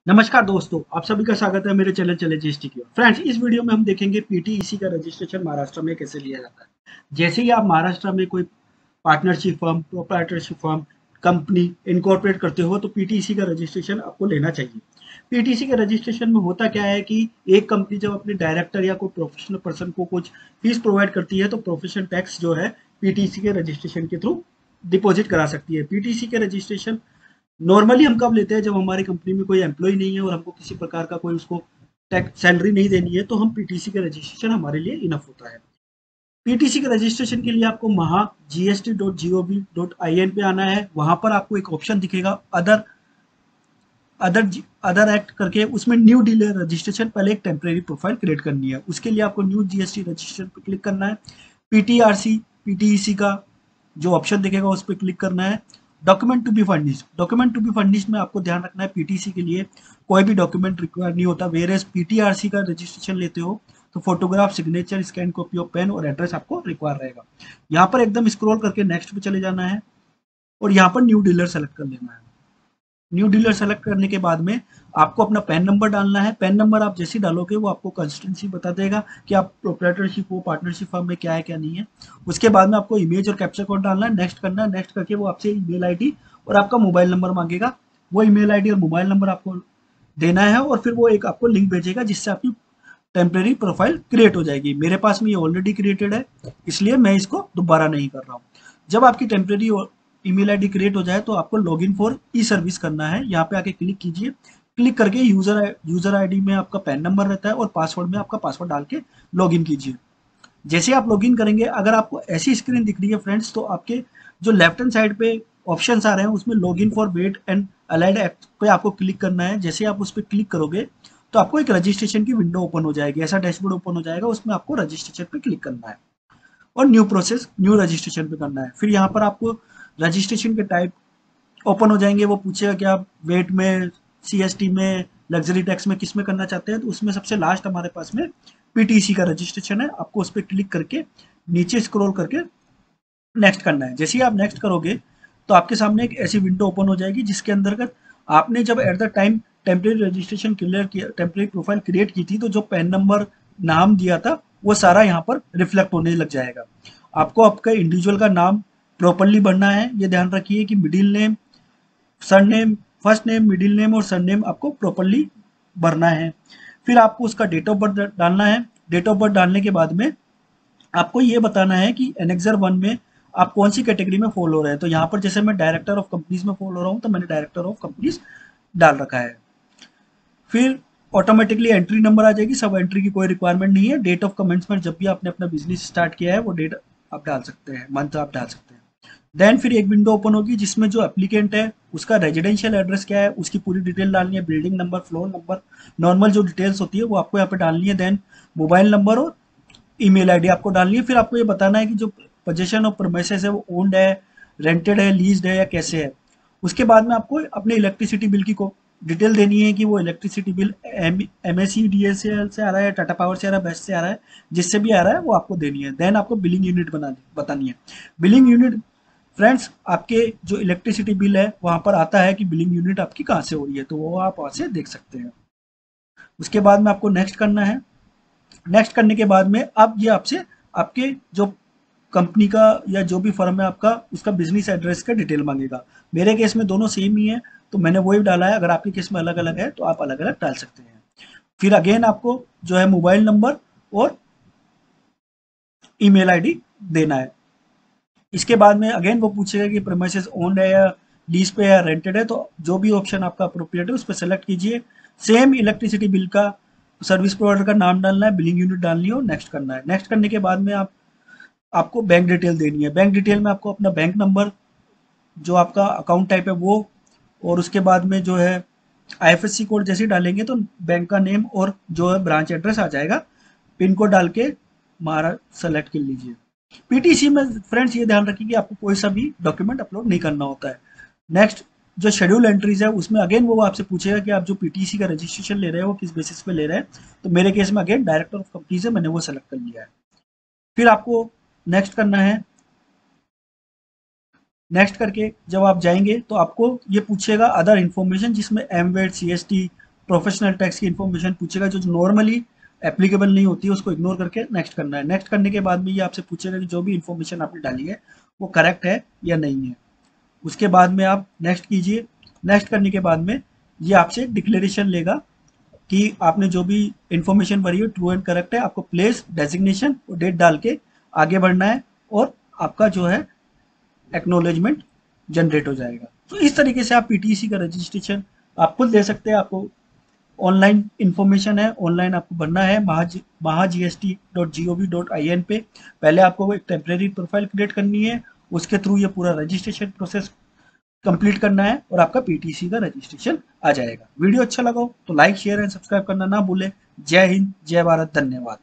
नमस्कार दोस्तों, आप सभी का स्वागत है मेरे चैनल चले जीएसटी की ओर। फ्रेंड्स, इस वीडियो में हम देखेंगे पीटीईसी का रजिस्ट्रेशन महाराष्ट्र में कैसे लिया जाता है। जैसे ही आप महाराष्ट्र में कोई partnership firm, proprietorship firm, company incorporate करते हो तो पीटीईसी का रजिस्ट्रेशन आपको लेना चाहिए। पीटीईसी के रजिस्ट्रेशन में होता क्या है कि एक कंपनी जब अपने डायरेक्टर या कोई प्रोफेशनल पर्सन को कुछ फीस प्रोवाइड करती है तो प्रोफेशनल टैक्स जो है पीटीईसी के रजिस्ट्रेशन के थ्रू डिपॉजिट करा सकती है। पीटीईसी के रजिस्ट्रेशन नॉर्मली हम कब लेते हैं, जब हमारी कंपनी में कोई एम्प्लॉय नहीं है और हमको किसी प्रकार का कोई उसको टैक्स सैलरी नहीं देनी है तो हम पीटीसी का रजिस्ट्रेशन हमारे लिए इनफ होता है। पीटीसी के रजिस्ट्रेशन के लिए आपको महा gst.gov.in पे आना है। वहां पर आपको एक ऑप्शन दिखेगा अदर अदर अदर एक्ट करके, उसमें न्यू डीलर रजिस्ट्रेशन, पहले एक टेम्परेरी प्रोफाइल क्रिएट करनी है। उसके लिए आपको न्यू जीएसटी रजिस्ट्रेशन पर क्लिक करना है। पीटीआरसी पीटीईसी का जो ऑप्शन दिखेगा उस पर क्लिक करना है। Document to be furnished, document to be furnished में आपको ध्यान रखना है पीटीसी के लिए कोई भी डॉक्यूमेंट रिक्वायर नहीं होता। वेरेस पीटीआरसी का रजिस्ट्रेशन लेते हो तो photograph, signature, scan copy of PAN और एड्रेस आपको रिक्वायर रहेगा। यहाँ पर एकदम स्क्रॉल करके नेक्स्ट पे चले जाना है और यहाँ पर न्यू डीलर सेलेक्ट कर लेना है। न्यू डीलर सेलेक्ट करने के बाद में आपको अपना पैन नंबर डालना है। पैन नंबर आप जैसे डालोगे वो आपको कंस्टिट्यूंसी बता देगा कि आप प्रोप्राइटरशिप हो, पार्टनरशिप फर्म में क्या है क्या नहीं है। उसके बाद में आपको इमेज और कैप्चर कोड डालना है, नेक्स्ट करना है। नेक्स्ट करके वो आपसे ईमेल आईडी और आपका मोबाइल नंबर मांगेगा। वो ईमेल आईडी और मोबाइल नंबर आपको देना है और फिर वो एक आपको लिंक भेजेगा जिससे आपकी टेम्परेरी प्रोफाइल क्रिएट हो जाएगी। मेरे पास में ये ऑलरेडी क्रिएटेड है इसलिए मैं इसको दोबारा नहीं कर रहा हूँ। जब आपकी टेम्परेरी ईमेल आईडी क्रिएट हो जाए तो आपको लॉगिन फॉर ई सर्विस करना है। यहाँ पे आके क्लिक कीजिए। क्लिक करके यूजर आईडी में आपका पैन नंबर रहता है और पासवर्ड में आपका पासवर्ड डाल के लॉगिन कीजिए। जैसे आप लॉगिन करेंगे, अगर आपको ऐसी स्क्रीन दिख रही है फ्रेंड्स, तो आपके जो लेफ्ट हैंड साइड पे ऑप्शंस आ रहे हैं उसमें login for wait and allied act पे आपको क्लिक करना है। जैसे आप उस पर क्लिक करोगे तो आपको एक रजिस्ट्रेशन की विंडो ओपन हो जाएगी, ऐसा डैशबोर्ड ओपन हो जाएगा। उसमें आपको रजिस्ट्रेशन पे क्लिक करना है और न्यू प्रोसेस न्यू रजिस्ट्रेशन पे करना है। फिर यहाँ पर आपको रजिस्ट्रेशन के टाइप ओपन हो जाएंगे। वो पूछेगा कि आप वेट में, सीएसटी में, लग्जरी टैक्स में किस में करना चाहते हैं। तो उसमें सबसे लास्ट हमारे पास में पीटीसी का रजिस्ट्रेशन है। आपको उस पर क्लिक करके नीचे स्क्रॉल करके नेक्स्ट करना है। जैसे ही आप नेक्स्ट करोगे तो आपके सामने एक ऐसी विंडो ओपन हो जाएगी जिसके अंतर्गत आपने जब at the time temporary registration clear किया, टेम्परेरी प्रोफाइल क्रिएट की थी, तो जो पैन नंबर, नाम दिया था वो सारा यहाँ पर रिफ्लेक्ट होने लग जाएगा। आपको आपका इंडिविजुअल का नाम प्रॉपरली भरना है। ये ध्यान रखिए कि middle name, surname, first name, middle name और सरनेम आपको प्रॉपरली भरना है। फिर आपको उसका डेट ऑफ बर्थ डालना है। डेट ऑफ बर्थ डालने के बाद में आपको ये बताना है कि एनेक्सर 1 में आप कौन सी कैटेगरी में फॉलो हो रहे हैं। तो यहाँ पर जैसे मैं डायरेक्टर ऑफ कंपनीज में फॉलो हो रहा हूँ तो मैंने डायरेक्टर ऑफ कंपनीज डाल रखा है। फिर ऑटोमेटिकली एंट्री नंबर आ जाएगी, सब एंट्री की कोई रिक्वायरमेंट नहीं है। डेट ऑफ कमेंसमेंट, जब भी आपने अपना बिजनेस स्टार्ट किया है वो डेट आप डाल सकते हैं, मंथ आप डाल सकते हैं। देन फिर एक विंडो ओपन होगी जिसमें जो एप्लीकेंट है उसका रेजिडेंशियल एड्रेस क्या है, उसकी पूरी डिटेल डालनी है, building number, floor number, normal जो डिटेल्स होती है वो आपको यहाँ पे डालनी है। देन मोबाइल नंबर और ईमेल आईडी आपको डालनी है। फिर आपको ये बताना है कि जो पोजीशन ऑफ प्रीमाइसेस है वो ओन्ड है, रेंटेड है, लीज्ड है या कैसे है। उसके बाद में आपको अपने इलेक्ट्रिसिटी बिल की डिटेल देनी है कि वो इलेक्ट्रिसिटी बिल MSEDCL से आ रहा है, टाटा पावर से आ रहा है, बेस्ट से आ रहा है, जिससे भी आ रहा है वो आपको देनी है। देन आपको बिलिंग यूनिट बतानी है। बिलिंग यूनिट फ्रेंड्स, आपके जो इलेक्ट्रिसिटी बिल है वहां पर आता है कि बिलिंग यूनिट आपकी कहाँ से हो रही है, तो वो आप वहां से देख सकते हैं। उसके बाद में आपको नेक्स्ट करना है। नेक्स्ट करने के बाद में अब ये आपसे आपके जो कंपनी का या जो भी फर्म है आपका, उसका बिजनेस एड्रेस का डिटेल मांगेगा। मेरे केस में दोनों सेम ही है तो मैंने वही डाला है। अगर आपके केस में अलग अलग है तो आप अलग अलग डाल सकते हैं। फिर अगेन आपको जो है मोबाइल नंबर और ईमेल आईडी देना है। इसके बाद में अगेन वो पूछेगा कि प्रीमाइसेस ओन्ड है या लीज पे या रेंटेड है, तो जो भी ऑप्शन आपका अप्रोप्रिएट है उस पर सेलेक्ट कीजिए। सेम इलेक्ट्रिसिटी बिल का, सर्विस प्रोवाइडर का नाम डालना है, बिलिंग यूनिट डालनी है और नेक्स्ट करना है। नेक्स्ट करने के बाद में आपको बैंक डिटेल देनी है। बैंक डिटेल में आपको अपना बैंक नंबर, जो आपका अकाउंट टाइप है वो, और उसके बाद में जो है आईएफएससी कोड जैसे ही डालेंगे तो बैंक का नेम और जो है ब्रांच एड्रेस आ जाएगा। पिन कोड डाल के हमारा सेलेक्ट कर लीजिए। पीटीसी में फ्रेंड्स ये ध्यान रखिए कि आपको कोई सा भी डॉक्यूमेंट अपलोड नहीं करना होता है। नेक्स्ट जो शेड्यूल एंट्रीज है उसमें अगेन वो आपसे पूछेगा कि आप जो पीटीसी का रजिस्ट्रेशन ले रहे हैं वो किस बेसिस पे ले रहे हैं। तो मेरे केस में अगेन डायरेक्टर ऑफ कंपनी से मैंने वो सेलेक्ट कर लिया है। फिर आपको नेक्स्ट करना है। नेक्स्ट करके जब आप जाएंगे तो आपको ये पूछेगा अदर इन्फॉर्मेशन, जिसमें एमवेट, सीएसटी, प्रोफेशनल टैक्स की इन्फॉर्मेशन पूछेगा जो नॉर्मली एप्लीकेबल नहीं होती है, उसको इग्नोर करके नेक्स्ट करना है। नेक्स्ट करने के बाद में ये आपसे पूछेगा कि जो भी इन्फॉर्मेशन आपने डाली है वो करेक्ट है या नहीं है। उसके बाद में आप नेक्स्ट कीजिए। नेक्स्ट करने के बाद में ये आपसे डिक्लेरेशन लेगा कि आपने जो भी इन्फॉर्मेशन भरी है ट्रू एंड करेक्ट है। आपको प्लेस, डेजिग्नेशन और डेट डाल के आगे बढ़ना है और आपका जो है एक्नोलेजमेंट जनरेट हो जाएगा। तो इस तरीके से आप पीटीसी का रजिस्ट्रेशन आप खुद दे सकते हैं। आपको ऑनलाइन इन्फॉर्मेशन है, ऑनलाइन आपको भरना है mahagst.gov.in पे। पहले आपको एक टेम्परेरी प्रोफाइल क्रिएट करनी है, उसके थ्रू ये पूरा रजिस्ट्रेशन प्रोसेस कंप्लीट करना है और आपका पीटीसी का रजिस्ट्रेशन आ जाएगा। वीडियो अच्छा लगा हो तो लाइक, शेयर एंड सब्सक्राइब करना ना भूलें। जय हिंद, जय भारत, धन्यवाद।